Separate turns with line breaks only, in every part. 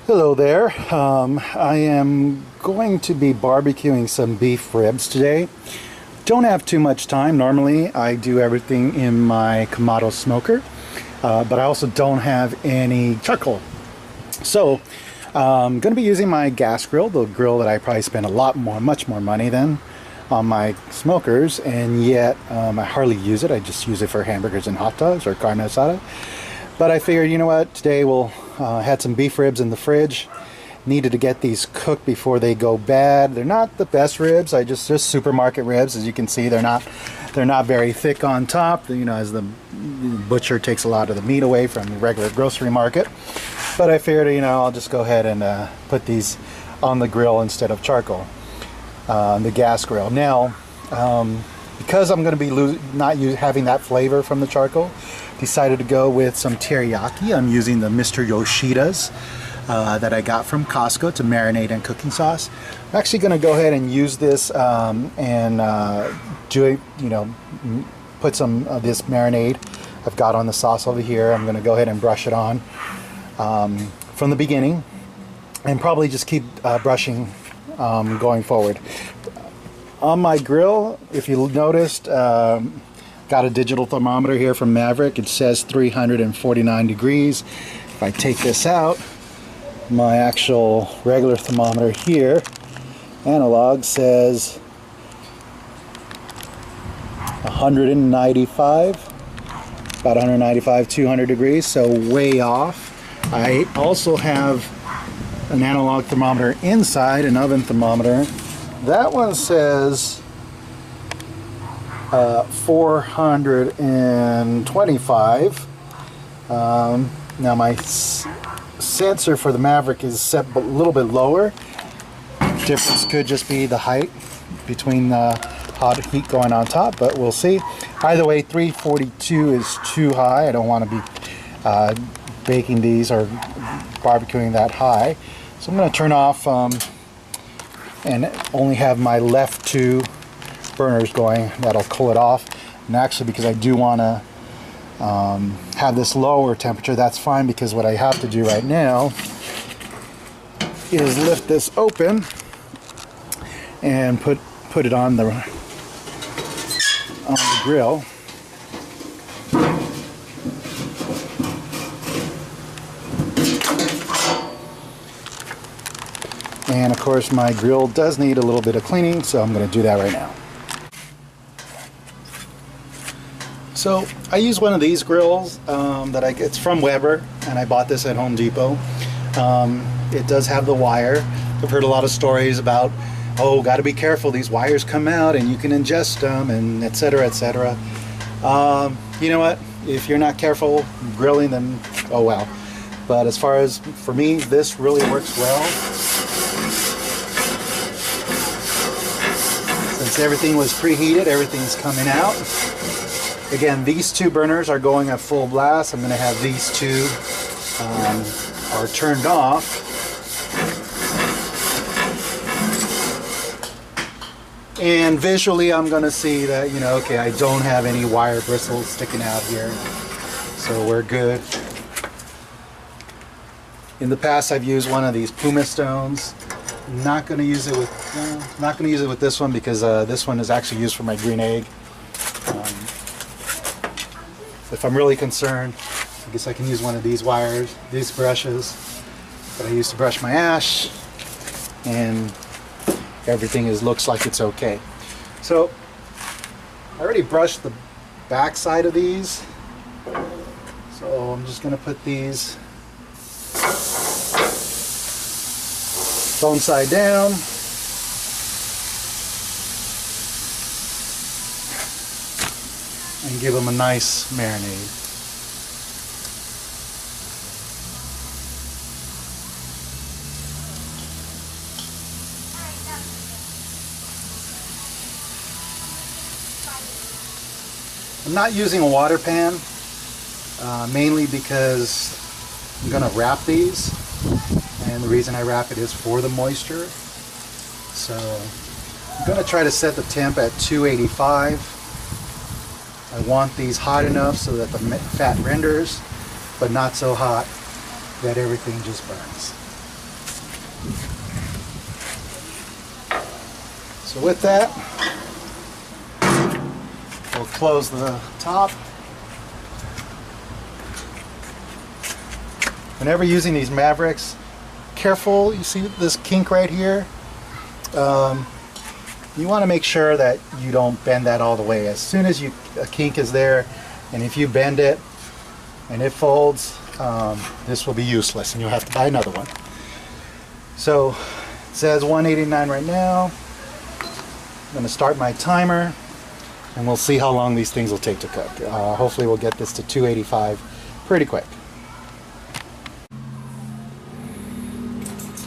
Hello there. I am going to be barbecuing some beef ribs today. Don't have too much time. Normally I do everything in my Kamado smoker, but I also don't have any charcoal. So I'm going to be using my gas grill, the grill that I probably spend much more money than on my smokers, and yet I hardly use it. I just use it for hamburgers and hot dogs or carne asada. But I figured, you know what, today we'll had some beef ribs in the fridge. Needed to get these cooked before they go bad. They're not the best ribs. Just supermarket ribs. As you can see, they're not very thick on top. You know, as the butcher takes a lot of the meat away from the regular grocery market. But I figured, you know, I'll just go ahead and put these on the grill instead of charcoal, the gas grill. Now, because I'm going to be not having that flavor from the charcoal, decided to go with some teriyaki. I'm using the Mr. Yoshida's that I got from Costco to marinate in cooking sauce. I'm actually going to go ahead and use this and do it, you know, put some of this marinade I've got on the sauce over here. I'm going to go ahead and brush it on from the beginning, and probably just keep brushing going forward. On my grill, if you noticed, got a digital thermometer here from Maverick. It says 349 degrees. If I take this out, my actual regular thermometer here, analog, says 195, about 195, 200 degrees, so way off. I also have an analog thermometer inside, an oven thermometer. That one says 425. Now my sensor for the Maverick is set a little bit lower. Difference could just be the height between the hot heat going on top, but we'll see. Either way, 342 is too high. I don't want to be baking these or barbecuing that high. So I'm going to turn off and only have my left two burners going. That'll cool it off. And actually, because I do want to have this lower temperature, that's fine, because what I have to do right now is lift this open and put it on the grill. And of course my grill does need a little bit of cleaning, so I'm going to do that right now. So I use one of these grills it's from Weber, and I bought this at Home Depot. It does have the wire. I've heard a lot of stories about, oh, got to be careful, these wires come out and you can ingest them, and etc., etc. You know what? If you're not careful grilling, then oh well. But as far as for me, this really works well. Since everything was preheated, everything's coming out. Again, these two burners are going at full blast. I'm going to have these two are turned off. And visually I'm going to see that, you know, okay, I don't have any wire bristles sticking out here. So we're good. In the past I've used one of these Puma stones. Not going to use it with this one, because this one is actually used for my green egg. If I'm really concerned, I guess I can use one of these wires, these brushes that I use to brush my ash, and everything looks like it's okay. So I already brushed the back side of these, so I'm just going to put these bone side down. And give them a nice marinade. I'm not using a water pan, mainly because I'm going to wrap these, and the reason I wrap it is for the moisture. So I'm going to try to set the temp at 285. I want these hot enough so that the fat renders, but not so hot that everything just burns. So with that, we'll close the top. Whenever using these Mavericks, careful, you see this kink right here? You want to make sure that you don't bend that all the way. As soon as a kink is there, and if you bend it and it folds, this will be useless and you'll have to buy another one. So it says 189 right now. I'm going to start my timer and we'll see how long these things will take to cook. Hopefully we'll get this to 285 pretty quick.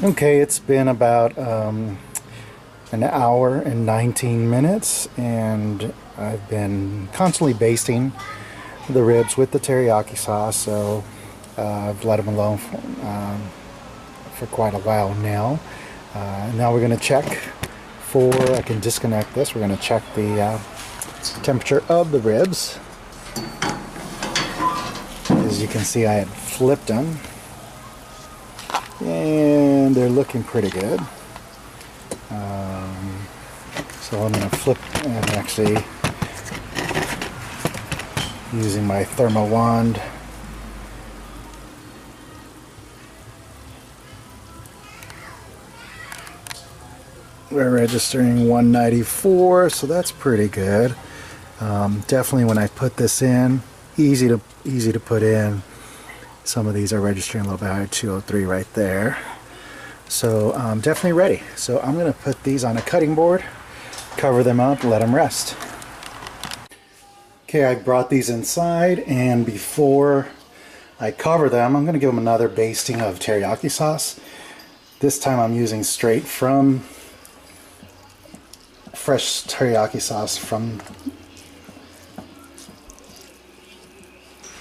Okay, it's been about an hour and 19 minutes and I've been constantly basting the ribs with the teriyaki sauce, so I've let them alone for quite a while now. Now we're going to check for, I can disconnect this, we're going to check the temperature of the ribs. As you can see, I had flipped them and they're looking pretty good. So I'm going to flip and actually using my thermal wand we're registering 194, so that's pretty good. Definitely when I put this in, easy to put in. Some of these are registering a little bit higher, 203 right there. So definitely ready. So I'm going to put these on a cutting board, cover them up, let them rest. Okay, I brought these inside, and before I cover them, I'm going to give them another basting of teriyaki sauce. This time I'm using straight from fresh teriyaki sauce from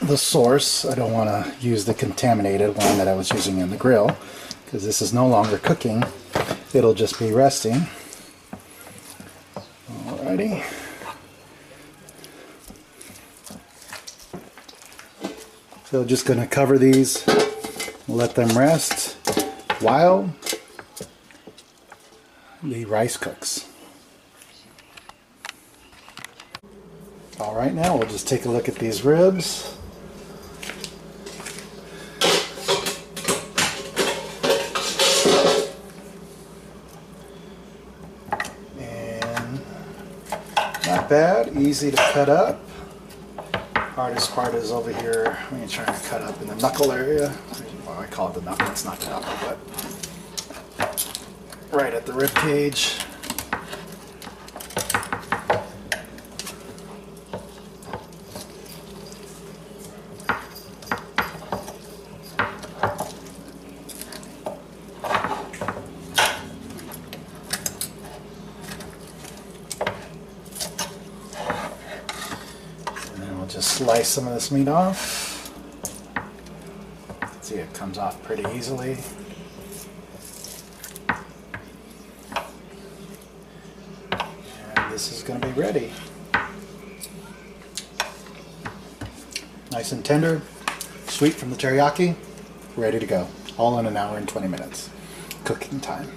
the source. I don't want to use the contaminated one that I was using in the grill, because this is no longer cooking. It'll just be resting. Alrighty. So just going to cover these, let them rest while the rice cooks. Alright, now we'll just take a look at these ribs. And not bad, easy to cut up. Hardest part is over here when you're trying to cut up in the knuckle area. Well, I call it the knuckle, it's not the knuckle, but right at the rib cage. Just slice some of this meat off. See, it comes off pretty easily. And this is going to be ready. Nice and tender, sweet from the teriyaki, ready to go. All in an hour and 20 minutes. Cooking time.